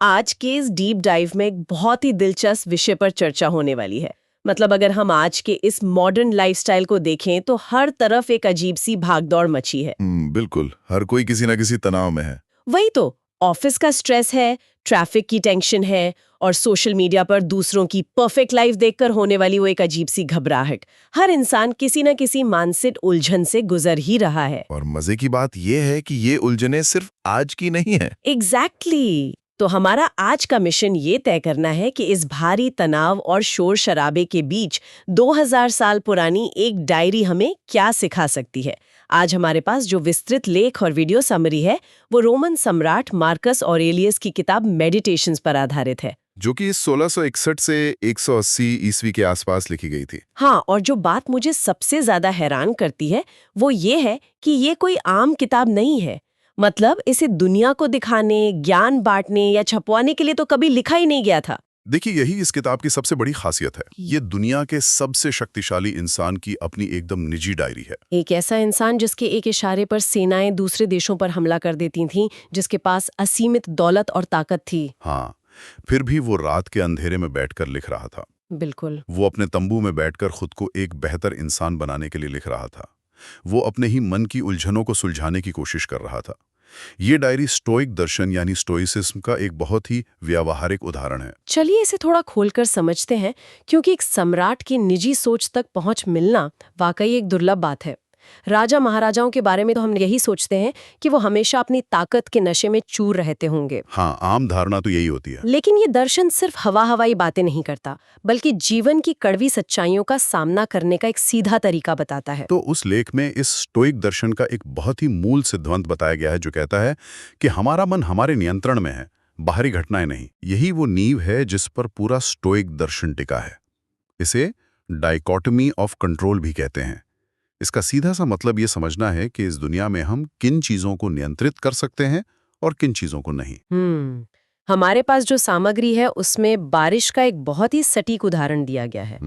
आज के इस डीप डाइव में एक बहुत ही दिलचस्प विषय पर चर्चा होने वाली है। मतलब अगर हम आज के इस मॉडर्न लाइफस्टाइल को देखें तो हर तरफ एक अजीब सी भागदौड़ मची है। बिल्कुल, हर कोई किसी ना किसी तनाव में है। वही तो, ऑफिस का स्ट्रेस है, ट्रैफिक की टेंशन है और सोशल मीडिया पर दूसरों की परफेक्ट लाइफ देखकर होने वाली वो एक अजीब सी घबराहट। हर इंसान किसी न किसी मानसिक उलझन से गुजर ही रहा है। और मजे की बात यह है कि ये उलझने सिर्फ आज की नहीं है। एग्जैक्टली। तो हमारा आज का मिशन ये तय करना है कि इस भारी तनाव और शोर शराबे के बीच 2000 साल पुरानी एक डायरी हमें क्या सिखा सकती है। आज हमारे पास जो विस्तृत लेख और वीडियो समरी है वो रोमन सम्राट मार्कस ऑरेलियस की किताब मेडिटेशंस पर आधारित है, जो कि 1661 से 180 ईस्वी के आसपास लिखी गई थी। हाँ। और जो बात मुझे सबसे ज्यादा हैरान करती है वो ये है कि ये कोई आम किताब नहीं है। मतलब इसे दुनिया को दिखाने, ज्ञान बांटने या छपवाने के लिए तो कभी लिखा ही नहीं गया था। देखिए, यही इस किताब की सबसे बड़ी खासियत है। ये दुनिया के सबसे शक्तिशाली इंसान की अपनी एकदम निजी डायरी है। एक ऐसा इंसान जिसके एक इशारे पर सेनाएं दूसरे देशों पर हमला कर देती थीं, जिसके पास असीमित दौलत और ताकत थी। हाँ, फिर भी वो रात के अंधेरे में बैठकर लिख रहा था। बिल्कुल। वो अपने तंबू में बैठकर खुद को एक बेहतर इंसान बनाने के लिए लिख रहा था। वो अपने ही मन की उलझनों को सुलझाने की कोशिश कर रहा था। ये डायरी स्टोइक दर्शन यानी स्टोइसिज्म का एक बहुत ही व्यावहारिक उदाहरण है। चलिए इसे थोड़ा खोलकर समझते हैं, क्योंकि एक सम्राट की निजी सोच तक पहुंच मिलना वाकई एक दुर्लभ बात है। राजा महाराजाओं के बारे में तो हम यही सोचते हैं कि वो हमेशा अपनी ताकत के नशे में चूर रहते होंगे। हाँ, आम धारणा तो यही होती है। लेकिन ये दर्शन सिर्फ हवा हवाई बातें नहीं करता, बल्कि जीवन की कड़वी सच्चाइयों का सामना करने का एक सीधा तरीका बताता है। तो उस लेख में इस स्टोइक दर्शन का एक बहुत ही मूल सिद्धांत बताया गया है, जो कहता है कि हमारा मन हमारे नियंत्रण में है, बाहरी घटनाएं नहीं। यही वो नींव है जिस पर पूरा स्टोइक दर्शन टिका है। इसे डाइकोटमी ऑफ कंट्रोल भी कहते हैं। इसका सीधा सा मतलब ये समझना है कि इस दुनिया में हम किन चीजों को नियंत्रित कर सकते हैं और किन चीजों को नहीं। हमारे पास जो सामग्री है उसमें बारिश का एक बहुत ही सटीक उदाहरण दिया गया है।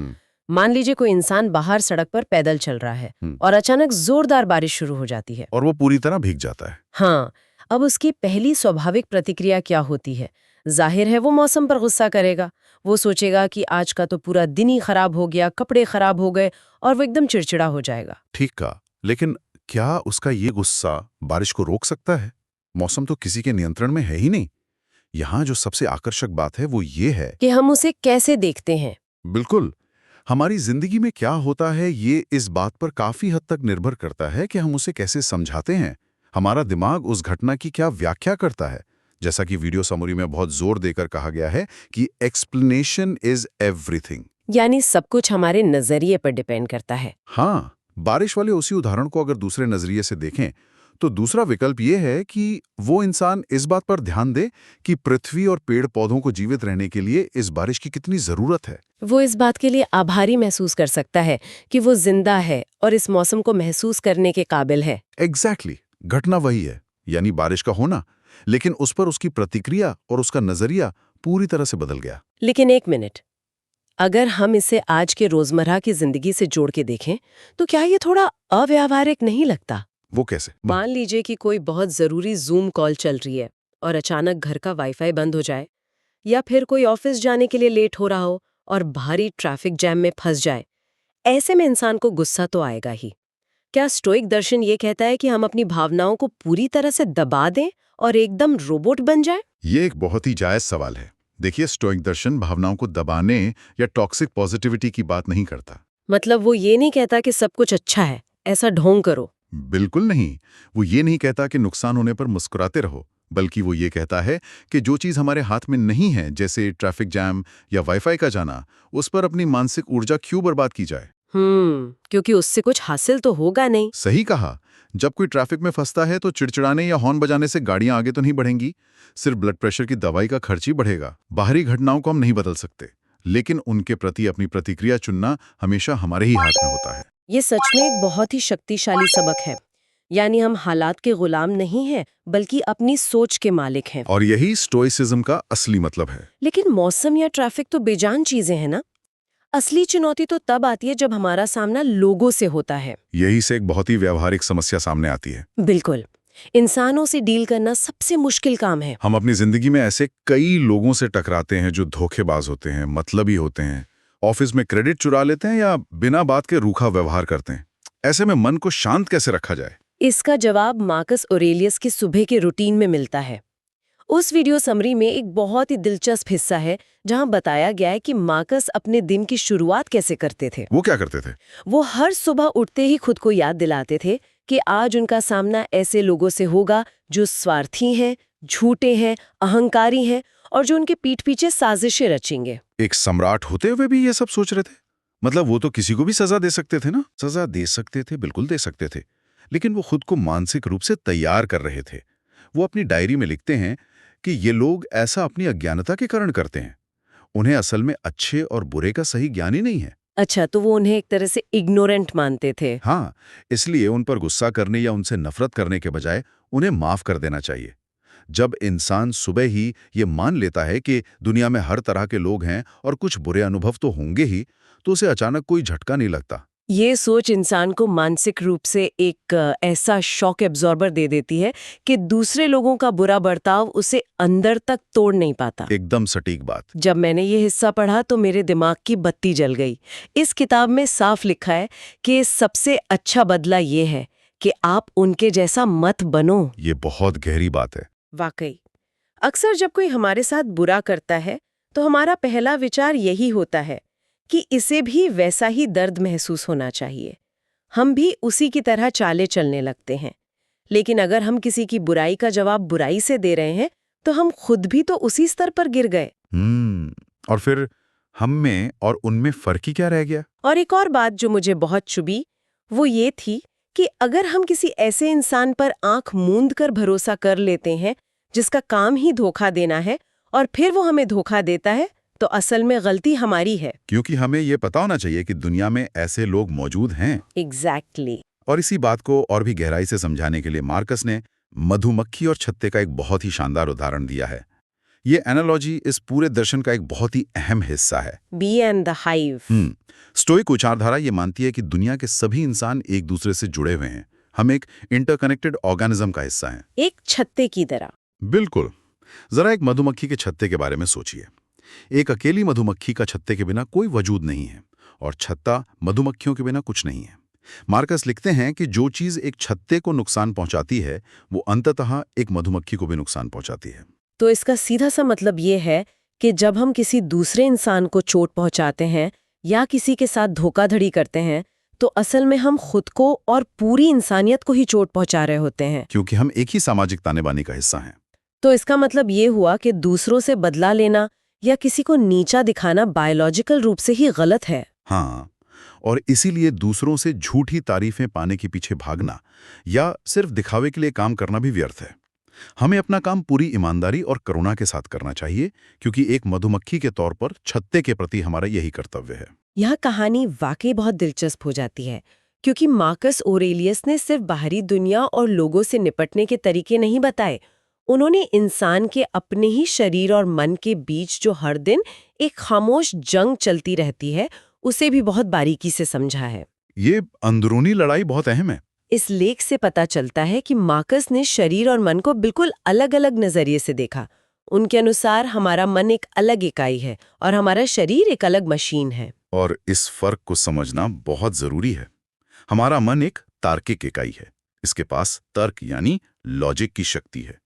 मान लीजिए कोई इंसान बाहर सड़क पर पैदल चल रहा है और अचानक जोरदार बारिश शुरू हो जाती है और वो पूरी तरह भीग जाता है। हाँ, अब उसकी पहली स्वाभाविक प्रतिक्रिया क्या होती है? जाहिर है वो मौसम पर गुस्सा करेगा। वो सोचेगा कि आज का तो पूरा दिन ही खराब हो गया, कपड़े खराब हो गए, और वो एकदम चिड़चिड़ा हो जाएगा। ठीक कहा, लेकिन क्या उसका ये गुस्सा बारिश को रोक सकता है? मौसम तो किसी के नियंत्रण में है ही नहीं। यहाँ जो सबसे आकर्षक बात है वो ये है कि हम उसे कैसे देखते हैं। बिल्कुल, हमारी जिंदगी में क्या होता है ये इस बात पर काफी हद तक निर्भर करता है कि हम उसे कैसे समझाते हैं। हमारा दिमाग उस घटना की क्या व्याख्या करता है। जैसा कि वीडियो समरी में बहुत जोर देकर कहा गया है कि एक्सप्लेनेशन इज एवरीथिंग, यानी सब कुछ हमारे नजरिए पर डिपेंड करता है। हाँ, बारिश वाले उसी उदाहरण को अगर दूसरे नजरिए से देखें तो दूसरा विकल्प ये है कि वो इंसान इस बात पर ध्यान दे कि पृथ्वी और पेड़ पौधों को जीवित रहने के लिए इस बारिश की कितनी जरूरत है। वो इस बात के लिए आभारी महसूस कर सकता है कि वो जिंदा है और इस मौसम को महसूस करने के काबिल है। एग्जैक्टली, घटना वही है, यानी बारिश का होना, लेकिन उस पर उसकी प्रतिक्रिया और उसका नजरिया पूरी तरह से बदल गया। लेकिन एक मिनट, अगर हम इसे आज के रोजमर्रा की जिंदगी से जोड़ के देखें तो क्या ये थोड़ा अव्यावहारिक नहीं लगता? वो कैसे? मान लीजिए कि कोई बहुत जरूरी जूम कॉल चल रही है और अचानक घर का वाईफाई बंद हो जाए, या फिर कोई ऑफिस जाने के लिए लेट हो रहा हो और भारी ट्रैफिक जैम में फंस जाए। ऐसे में इंसान को गुस्सा तो आएगा ही। क्या स्टोइक दर्शन ये कहता है कि हम अपनी भावनाओं को पूरी तरह से दबा दें और एकदम रोबोट बन जाए? ये एक बहुत ही जायज सवाल है। देखिए, स्टोइक दर्शन भावनाओं को दबाने या टॉक्सिक पॉजिटिविटी की बात नहीं करता। मतलब वो ये नहीं कहता कि सब कुछ अच्छा है, ऐसा ढोंग करो। बिल्कुल नहीं। वो ये नहीं कहता कि नुकसान होने पर मुस्कुराते रहो, बल्कि वो ये कहता है कि जो चीज़ हमारे हाथ में नहीं है, जैसे ट्रैफिक जैम या वाईफाई का जाना, उस पर अपनी मानसिक ऊर्जा क्यों बर्बाद की जाए। क्योंकि उससे कुछ हासिल तो होगा नहीं। सही कहा। जब कोई ट्रैफिक में फंसता है तो चिड़चिड़ाने या हॉर्न बजाने से गाड़ियां आगे तो नहीं बढ़ेंगी, सिर्फ ब्लड प्रेशर की दवाई का खर्च ही बढ़ेगा। बाहरी घटनाओं को हम नहीं बदल सकते, लेकिन उनके प्रति अपनी प्रतिक्रिया चुनना हमेशा हमारे ही हाथ में होता है। ये सच में एक बहुत ही शक्तिशाली सबक है। यानी हम हालात के गुलाम नहीं हैं, बल्कि अपनी सोच के मालिक हैं। और यही स्टोइसिज्म का असली मतलब है। लेकिन मौसम या ट्रैफिक तो बेजान चीजें हैं ना। असली चुनौती तो तब आती है जब हमारा सामना लोगों से होता है। यही से एक बहुत ही व्यावहारिक समस्या सामने आती है। बिल्कुल। इंसानों से डील करना सबसे मुश्किल काम है। हम अपनी जिंदगी में ऐसे कई लोगों से टकराते हैं जो धोखेबाज होते हैं, मतलबी होते हैं, ऑफिस में क्रेडिट चुरा लेते हैं या बिना बात के रूखा व्यवहार करते हैं। ऐसे में मन को शांत कैसे रखा जाए? इसका जवाब मार्कस ऑरेलियस के सुबह के रूटीन में मिलता है। उस वीडियो समरी में एक बहुत ही दिलचस्प हिस्सा है जहां बताया गया है कि मार्कस अपने दिन की शुरुआत कैसे करते थे। वो क्या करते थे? वो हर सुबह उठते ही खुद को याद दिलाते थे कि आज उनका सामना ऐसे लोगों से होगा जो स्वार्थी हैं, झूठे हैं, अहंकारी हैं और जो उनके पीठ पीछे साजिशें रचेंगे। एक सम्राट होते हुए भी ये सब सोच रहे थे? मतलब वो तो किसी को भी सजा दे सकते थे ना? सजा दे सकते थे, बिल्कुल दे सकते थे, लेकिन वो खुद को मानसिक रूप से तैयार कर रहे थे। वो अपनी डायरी में लिखते हैं कि ये लोग ऐसा अपनी अज्ञानता के कारण करते हैं। उन्हें असल में अच्छे और बुरे का सही ज्ञान ही नहीं है। अच्छा, तो वो उन्हें एक तरह से इग्नोरेंट मानते थे। हाँ, इसलिए उन पर गुस्सा करने या उनसे नफरत करने के बजाय उन्हें माफ कर देना चाहिए। जब इंसान सुबह ही ये मान लेता है कि दुनिया में हर तरह के लोग हैं और कुछ बुरे अनुभव तो होंगे ही, तो उसे अचानक कोई झटका नहीं लगता। ये सोच इंसान को मानसिक रूप से एक ऐसा शॉक एब्जॉर्बर दे देती है कि दूसरे लोगों का बुरा बर्ताव उसे अंदर तक तोड़ नहीं पाता। एकदम सटीक बात। जब मैंने ये हिस्सा पढ़ा तो मेरे दिमाग की बत्ती जल गई। इस किताब में साफ लिखा है कि सबसे अच्छा बदला ये है कि आप उनके जैसा मत बनो। ये बहुत गहरी बात है। वाकई, अक्सर जब कोई हमारे साथ बुरा करता है तो हमारा पहला विचार यही होता है कि इसे भी वैसा ही दर्द महसूस होना चाहिए। हम भी उसी की तरह चाले चलने लगते हैं। लेकिन अगर हम किसी की बुराई का जवाब बुराई से दे रहे हैं तो हम खुद भी तो उसी स्तर पर गिर गए। और फिर हम में और उनमें फर्क ही क्या रह गया? और एक और बात जो मुझे बहुत चुभी वो ये थी कि अगर हम किसी ऐसे इंसान पर आंख मूंद कर भरोसा कर लेते हैं जिसका काम ही धोखा देना है और फिर वो हमें धोखा देता है, तो असल में गलती हमारी है। क्योंकि हमें ये पता होना चाहिए कि दुनिया में ऐसे लोग मौजूद हैं। एग्जैक्टली। और इसी बात को और भी गहराई से समझाने के लिए मार्कस ने मधुमक्खी और छत्ते का एक बहुत ही शानदार उदाहरण दिया है। ये एनालॉजी इस पूरे दर्शन का एक बहुत ही अहम हिस्सा है। Bee and the hive. Stoic विचारधारा ये मानती है कि दुनिया के सभी इंसान एक दूसरे से जुड़े हुए हैं। हम एक इंटरकनेक्टेड ऑर्गेनिज्म का हिस्सा हैं। एक छत्ते की तरह। बिल्कुल। जरा एक मधुमक्खी के छत्ते के बारे में सोचिए। एक अकेली मधुमक्खी का छत्ते के बिना कोई वजूद नहीं है और छत्ता मधुमक्खियों के बिना कुछ नहीं है। मार्कस लिखते हैं कि जो चीज एक छत्ते को नुकसान पहुंचाती है वो अंततः एक मधुमक्खी को भी नुकसान पहुंचाती है। तो इसका सीधा सा मतलब ये है कि जब हम किसी दूसरे इंसान को चोट पहुंचाते हैं या किसी के साथ धोखाधड़ी करते हैं तो असल में हम खुद को और पूरी इंसानियत को ही चोट पहुंचा रहे होते हैं। क्योंकि हम एक ही सामाजिक ताने बाने का हिस्सा हैं। तो इसका मतलब ये हुआ कि दूसरों से बदला लेना या किसी को नीचा दिखाना बायोलॉजिकल रूप से ही गलत है। हाँ, और इसीलिए दूसरों से झूठी तारीफें पाने के पीछे भागना या सिर्फ दिखावे के लिए काम करना भी व्यर्थ है। हमें अपना काम पूरी ईमानदारी और करुणा के साथ करना चाहिए, क्योंकि एक मधुमक्खी के तौर पर छत्ते के प्रति हमारा यही कर्तव्य है। यह कहानी वाकई बहुत दिलचस्प हो जाती है क्योंकि मार्कस ऑरेलियस ने सिर्फ बाहरी दुनिया और लोगों से निपटने के तरीके नहीं बताए, उन्होंने इंसान के अपने ही शरीर और मन के बीच जो हर दिन एक खामोश जंग चलती रहती है उसे भी बहुत बारीकी से समझा है। ये अंदरूनी लड़ाई बहुत अहम है। इस लेख से पता चलता है कि मार्कस ने शरीर और मन को बिल्कुल अलग-अलग नजरिए से देखा। उनके अनुसार हमारा मन एक अलग इकाई है और हमारा शरीर एक अलग मशीन है। और इस फर्क को समझना बहुत जरूरी है। हमारा मन एक तार्किक इकाई है। इसके पास तर्क यानी लॉजिक की शक्ति है।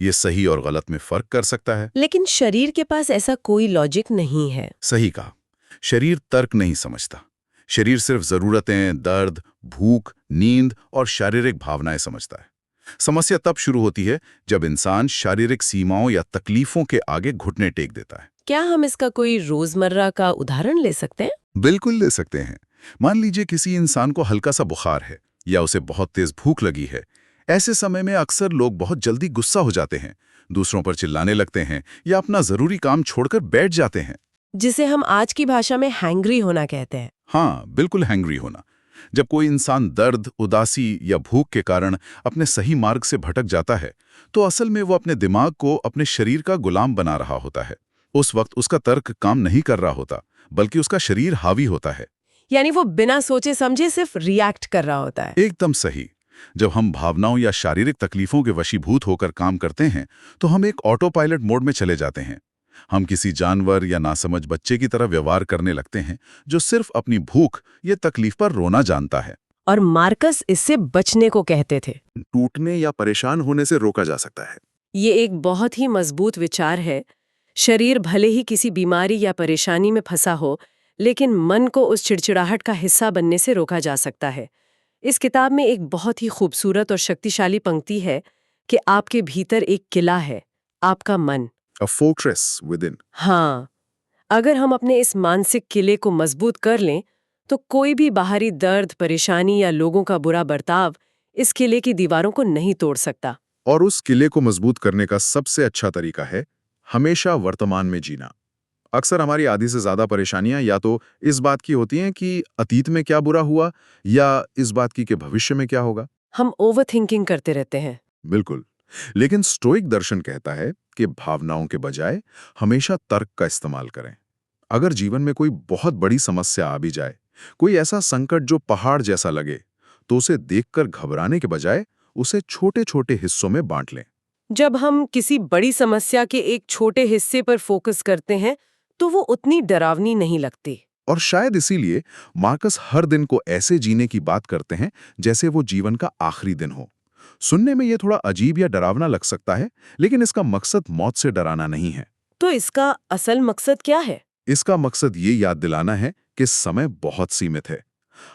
ये सही और गलत में फर्क कर सकता है। लेकिन शरीर के पास ऐसा कोई लॉजिक नहीं है। सही कहा। शरीर तर्क नहीं समझता। शरीर सिर्फ जरूरतें, दर्द, भूख, नींद और शारीरिक भावनाएं समझता है। समस्या तब शुरू होती है जब इंसान शारीरिक सीमाओं या तकलीफों के आगे घुटने टेक देता है। क्या हम इसका कोई रोजमर्रा का उदाहरण ले सकते हैं? बिल्कुल ले सकते हैं। मान लीजिए किसी इंसान को हल्का सा बुखार है या उसे बहुत तेज भूख लगी है। ऐसे समय में अक्सर लोग बहुत जल्दी गुस्सा हो जाते हैं, दूसरों पर चिल्लाने लगते हैं या अपना जरूरी काम छोड़कर बैठ जाते हैं, जिसे हम आज की भाषा में हैंग्री होना कहते हैं। हाँ, बिल्कुल हैंग्री होना। जब कोई इंसान दर्द, उदासी या भूख के कारण अपने सही मार्ग से भटक जाता है तो असल में वो अपने दिमाग को अपने शरीर का गुलाम बना रहा होता है। उस वक्त उसका तर्क काम नहीं कर रहा होता, बल्कि उसका शरीर हावी होता है। यानी वो बिना सोचे समझे सिर्फ रिएक्ट कर रहा होता है। एकदम सही। जब हम भावनाओं या शारीरिक तकलीफों के वशीभूत होकर काम करते हैं तो हम एक ऑटो पायलट मोड में चले जाते हैं। हम किसी जानवर या नासमझ बच्चे की तरह व्यवहार करने लगते हैं जो सिर्फ अपनी भूख या तकलीफ पर रोना जानता है। और मार्कस इससे बचने को कहते थे। टूटने या परेशान होने से रोका जा सकता है। ये एक बहुत ही मजबूत विचार है। शरीर भले ही किसी बीमारी या परेशानी में फंसा हो, लेकिन मन को उस चिड़चिड़ाहट का हिस्सा बनने से रोका जा सकता है। इस किताब में एक बहुत ही खूबसूरत और शक्तिशाली पंक्ति है कि आपके भीतर एक किला है, आपका मन। A fortress within. हाँ, अगर हम अपने इस मानसिक किले को मजबूत कर लें तो कोई भी बाहरी दर्द, परेशानी या लोगों का बुरा बर्ताव इस किले की दीवारों को नहीं तोड़ सकता। और उस किले को मजबूत करने का सबसे अच्छा तरीका है हमेशा वर्तमान में जीना। अक्सर हमारी आधी से ज्यादा परेशानियां या तो इस बात की होती हैं कि अतीत में क्या बुरा हुआ या इस बात की कि भविष्य में क्या होगा। हम ओवर थिंकिंग करते रहते हैं। बिल्कुल। लेकिन स्टोइक दर्शन कहता है कि भावनाओं के बजाय हमेशा तर्क का इस्तेमाल करें। अगर जीवन में कोई बहुत बड़ी समस्या आ भी जाए, कोई ऐसा संकट जो पहाड़ जैसा लगे, तो उसे देखकर घबराने के बजाय उसे छोटे-छोटे हिस्सों में बांट लें। जब हम किसी बड़ी समस्या के एक छोटे हिस्से पर फोकस करते हैं तो वो उतनी डरावनी नहीं लगती। और शायद इसीलिए मार्कस हर दिन को ऐसे जीने की बात करते हैं जैसे वो जीवन का आखिरी दिन हो। सुनने में ये थोड़ा अजीब या डरावना लग सकता है, लेकिन इसका मकसद मौत से डराना नहीं है। तो इसका असल मकसद क्या है? इसका मकसद ये याद दिलाना है कि समय बहुत सीमित है।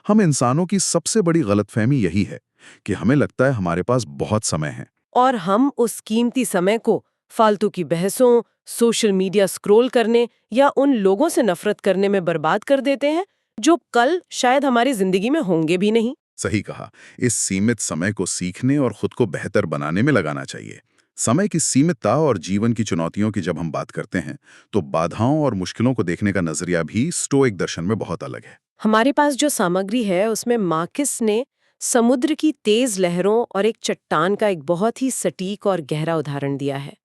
हम इंसानों की सबसे बड़ी गलतफहमी यही है कि हमें लगता है हमारे पास बहुत समय है। और हम उस कीमती समय को फालतू की बहसों, सोशल मीडिया स्क्रॉल करने या उन लोगों से नफरत करने में बर्बाद कर देते हैं जो कल शायद हमारी जिंदगी में होंगे भी नहीं। सही कहा। इस सीमित समय को सीखने और खुद को बेहतर बनाने में लगाना चाहिए। समय की सीमितता और जीवन की चुनौतियों की जब हम बात करते हैं तो बाधाओं और मुश्किलों को देखने का नजरिया भी स्टोइक दर्शन में बहुत अलग है। हमारे पास जो सामग्री है उसमें मार्कस ने समुद्र की तेज लहरों और एक चट्टान का एक बहुत ही सटीक और गहरा उदाहरण दिया है।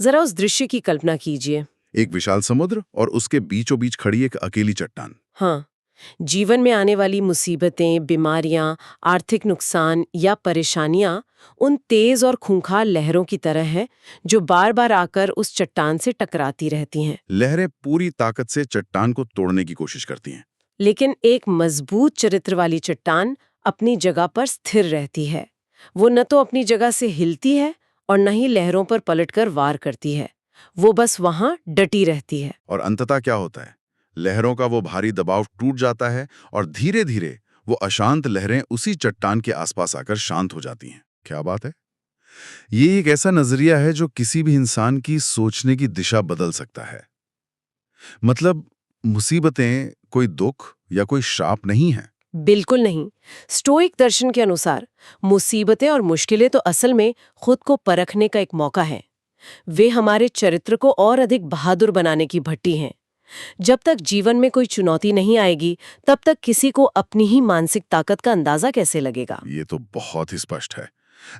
जरा उस दृश्य की कल्पना कीजिए। एक विशाल समुद्र और उसके बीचों बीच खड़ी एक अकेली चट्टान। हाँ, जीवन में आने वाली मुसीबतें, बीमारियां, आर्थिक नुकसान या परेशानियां उन तेज और खूंखार लहरों की तरह हैं जो बार बार आकर उस चट्टान से टकराती रहती हैं। लहरें पूरी ताकत से चट्टान को तोड़ने की कोशिश करती हैं। लेकिन एक मजबूत चरित्र वाली चट्टान अपनी जगह पर स्थिर रहती है। वो न तो अपनी जगह से हिलती है और न ही लहरों पर पलटकर वार करती है। वो बस वहां डटी रहती है। और अंततः क्या होता है? लहरों का वो भारी दबाव टूट जाता है और धीरे धीरे वो अशांत लहरें उसी चट्टान के आसपास आकर शांत हो जाती हैं। क्या बात है! ये एक ऐसा नजरिया है जो किसी भी इंसान की सोचने की दिशा बदल सकता है। मतलब मुसीबतें कोई दुख या कोई श्राप नहीं है। बिल्कुल नहीं। स्टोइक दर्शन के अनुसार मुसीबतें और मुश्किलें तो असल में खुद को परखने का एक मौका है। वे हमारे चरित्र को और अधिक बहादुर बनाने की भट्टी हैं। जब तक जीवन में कोई चुनौती नहीं आएगी, तब तक किसी को अपनी ही मानसिक ताकत का अंदाजा कैसे लगेगा? ये तो बहुत ही स्पष्ट है।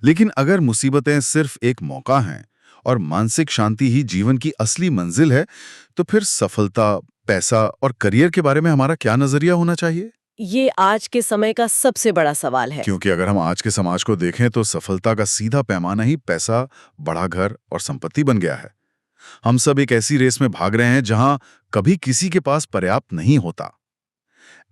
लेकिन अगर मुसीबतें सिर्फ एक मौका हैं और मानसिक शांति ही जीवन की असली मंजिल है, तो फिर सफलता, पैसा और करियर के बारे में हमारा क्या नजरिया होना चाहिए? ये आज के समय का सबसे बड़ा सवाल है। क्योंकि अगर हम आज के समाज को देखें तो सफलता का सीधा पैमाना ही पैसा, बड़ा घर और संपत्ति बन गया है। हम सब एक ऐसी रेस में भाग रहे हैं जहां कभी किसी के पास पर्याप्त नहीं होता।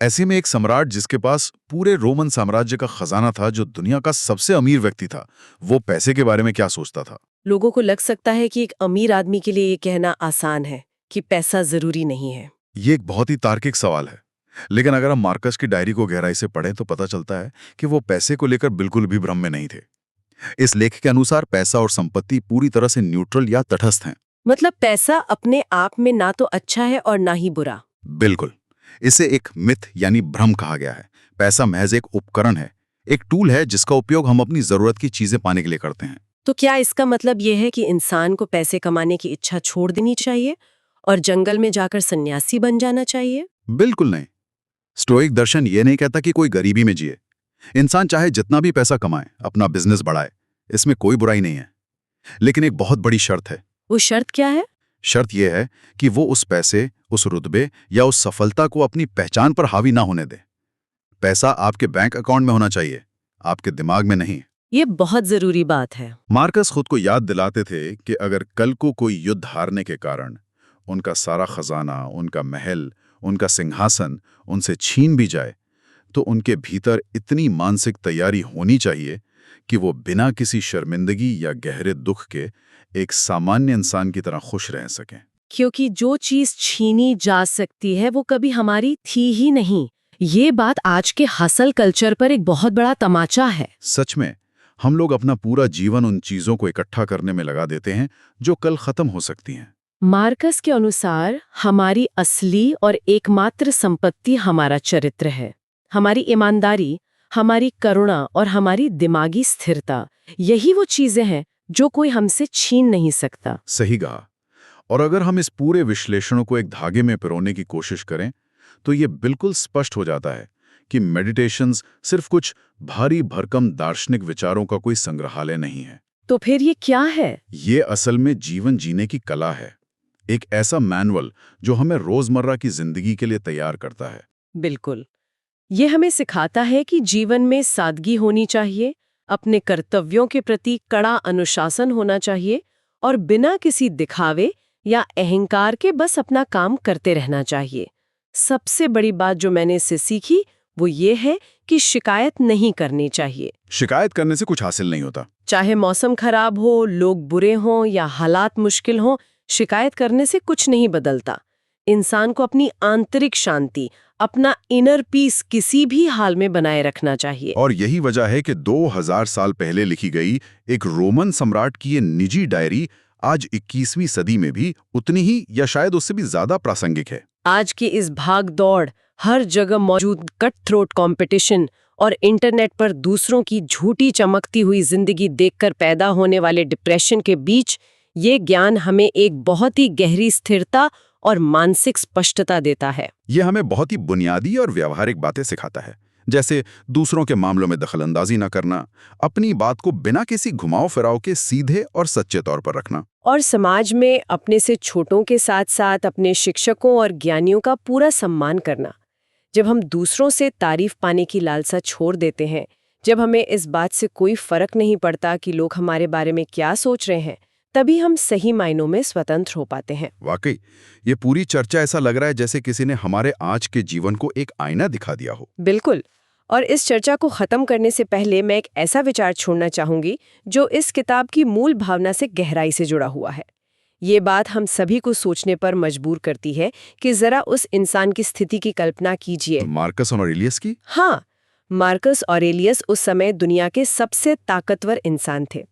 ऐसे में एक सम्राट जिसके पास पूरे रोमन साम्राज्य का खजाना था, जो दुनिया का सबसे अमीर व्यक्ति था, वो पैसे के बारे में क्या सोचता था? लोगों को लग सकता है कि एक अमीर आदमी के लिए ये कहना आसान है कि पैसा जरूरी नहीं है। ये एक बहुत ही तार्किक सवाल है। लेकिन अगर हम मार्कस की डायरी को गहराई से पढ़ें तो पता चलता है कि वो पैसे को लेकर बिल्कुल भी भ्रम में नहीं थे। इस लेख के अनुसार पैसा और संपत्ति पूरी तरह से न्यूट्रल या तटस्थ हैं। मतलब पैसा अपने आप में ना तो अच्छा है और ना ही बुरा। बिल्कुल। इसे एक मिथ यानी भ्रम कहा गया है। पैसा महज एक उपकरण है, एक टूल है जिसका उपयोग हम अपनी जरूरत की चीजें पाने के लिए करते हैं। तो क्या इसका मतलब ये है कि इंसान को पैसे कमाने की इच्छा छोड़ देनी चाहिए और जंगल में जाकर सन्यासी बन जाना चाहिए? बिल्कुल नहीं। स्टोइक दर्शन ये नहीं कहता कि कोई गरीबी में जिए। इंसान चाहे जितना भी पैसा कमाए, अपना बिजनेस बढ़ाए, इसमें कोई बुराई नहीं है। लेकिन एक बहुत बड़ी शर्त है। वो शर्त क्या है? शर्त यह है कि वो उस पैसे, उस रुतबे या उस सफलता को अपनी पहचान पर हावी ना होने दे। पैसा आपके बैंक अकाउंट में होना चाहिए, आपके दिमाग में नहीं। ये बहुत जरूरी बात है। मार्कस खुद को याद दिलाते थे कि अगर कल को कोई युद्ध हारने के कारण उनका सारा खजाना, उनका महल, उनका सिंहासन उनसे छीन भी जाए, तो उनके भीतर इतनी मानसिक तैयारी होनी चाहिए कि वो बिना किसी शर्मिंदगी या गहरे दुख के एक सामान्य इंसान की तरह खुश रह सकें। क्योंकि जो चीज छीनी जा सकती है वो कभी हमारी थी ही नहीं। ये बात आज के हसल कल्चर पर एक बहुत बड़ा तमाचा है। सच में हम लोग अपना पूरा जीवन उन चीजों को इकट्ठा करने में लगा देते हैं जो कल खत्म हो सकती हैं। मार्कस के अनुसार हमारी असली और एकमात्र संपत्ति हमारा चरित्र है, हमारी ईमानदारी, हमारी करुणा और हमारी दिमागी स्थिरता। यही वो चीजें हैं जो कोई हमसे छीन नहीं सकता। सही कहा। और अगर हम इस पूरे विश्लेषण को एक धागे में पिरोने की कोशिश करें तो ये बिल्कुल स्पष्ट हो जाता है कि मेडिटेशंस सिर्फ कुछ भारी भरकम दार्शनिक विचारों का कोई संग्रहालय नहीं है। तो फिर ये क्या है? ये असल में जीवन जीने की कला है, एक ऐसा मैनुअल जो हमें रोजमर्रा की जिंदगी के लिए तैयार करता है। बिल्कुल। ये हमें सिखाता है कि जीवन में सादगी होनी चाहिए, अपने कर्तव्यों के प्रति कड़ा अनुशासन होना चाहिए और बिना किसी दिखावे या अहंकार के बस अपना काम करते रहना चाहिए। सबसे बड़ी बात जो मैंने इससे सीखी वो ये है कि शिकायत नहीं करनी चाहिए। शिकायत करने से कुछ हासिल नहीं होता। चाहे मौसम खराब हो, लोग बुरे हों या हालात मुश्किल हों, शिकायत करने से कुछ नहीं बदलता। इंसान को अपनी आंतरिक शांति, अपना इनर पीस किसी भी हाल में बनाए रखना चाहिए। और यही वजह है कि 2000 साल पहले लिखी गई एक रोमन सम्राट की ये निजी डायरी आज 21वीं सदी में भी उतनी ही या शायद उससे भी ज्यादा प्रासंगिक है। आज की इस भाग दौड़, हर जगह मौजूद कट थ्रोट कंपटीशन और इंटरनेट पर दूसरों की झूठी चमकती हुई जिंदगी देखकर पैदा होने वाले डिप्रेशन के बीच ये ज्ञान हमें एक बहुत ही गहरी स्थिरता और मानसिक स्पष्टता देता है। ये हमें बहुत ही बुनियादी और व्यावहारिक बातें सिखाता है, जैसे दूसरों के मामलों में दखलंदाजी न करना, अपनी बात को बिना किसी घुमाव फिराव के सीधे और सच्चे तौर पर रखना, और समाज में अपने से छोटों के साथ साथ अपने शिक्षकों और ज्ञानियों का पूरा सम्मान करना। जब हम दूसरों से तारीफ पाने की लालसा छोड़ देते हैं, जब हमें इस बात से कोई फर्क नहीं पड़ता कि लोग हमारे बारे में क्या सोच रहे हैं, तभी हम सही मायनों में स्वतंत्र हो पाते हैं। वाकई ये पूरी चर्चा ऐसा लग रहा है जैसे किसी ने हमारे आज के जीवन को एक आईना दिखा दिया हो। बिल्कुल। और इस चर्चा को खत्म करने से पहले मैं एक ऐसा विचार छोड़ना चाहूंगी जो इस किताब की मूल भावना से गहराई से जुड़ा हुआ है। ये बात हम सभी को सोचने पर मजबूर करती है कि जरा उस इंसान की स्थिति की कल्पना कीजिए। मार्कस ऑरेलियस की? हाँ, मार्कस ऑरेलियस उस समय दुनिया के सबसे ताकतवर इंसान थे।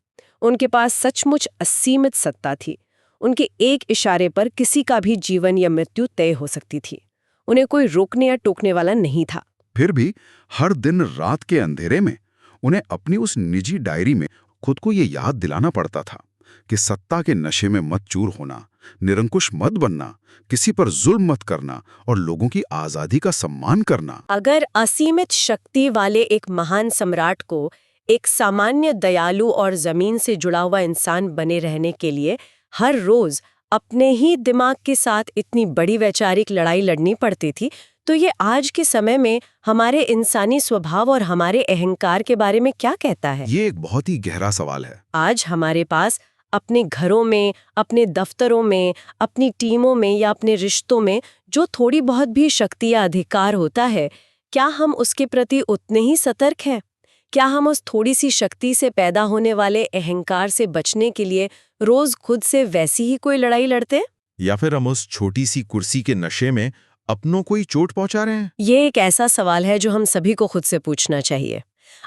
उनके पास सचमुच असीमित सत्ता थी। उनके एक इशारे पर किसी का भी जीवन या मृत्यु तय हो सकती थी। उन्हें कोई रोकने या टोकने वाला नहीं था। फिर भी हर दिन रात के अंधेरे में उन्हें अपनी उस निजी डायरी में खुद को ये याद दिलाना पड़ता था कि सत्ता के नशे में मत चूर होना, निरंकुश मत बनना, किसी पर जुल्म मत करना और लोगों की आजादी का सम्मान करना। अगर असीमित शक्ति वाले एक महान सम्राट को एक सामान्य दयालु और जमीन से जुड़ा हुआ इंसान बने रहने के लिए हर रोज अपने ही दिमाग के साथ इतनी बड़ी वैचारिक लड़ाई लड़नी पड़ती थी, तो ये आज के समय में हमारे इंसानी स्वभाव और हमारे अहंकार के बारे में क्या कहता है? ये एक बहुत ही गहरा सवाल है। आज हमारे पास अपने घरों में, अपने दफ्तरों में, अपनी टीमों में या अपने रिश्तों में जो थोड़ी बहुत भी शक्ति या अधिकार होता है, क्या हम उसके प्रति उतने ही सतर्क हैं? क्या हम उस थोड़ी सी शक्ति से पैदा होने वाले अहंकार से बचने के लिए रोज खुद से वैसी ही कोई लड़ाई लड़ते हैं? या फिर हम उस छोटी सी कुर्सी के नशे में अपनों को ही चोट पहुंचा रहे हैं? ये एक ऐसा सवाल है जो हम सभी को खुद से पूछना चाहिए।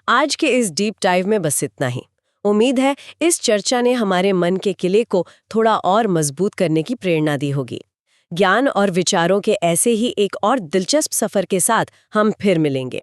आज के इस डीप डाइव में बस इतना ही। उम्मीद है इस चर्चा ने हमारे मन के किले को थोड़ा और मजबूत करने की प्रेरणा दी होगी। ज्ञान और विचारों के ऐसे ही एक और दिलचस्प सफर के साथ हम फिर मिलेंगे।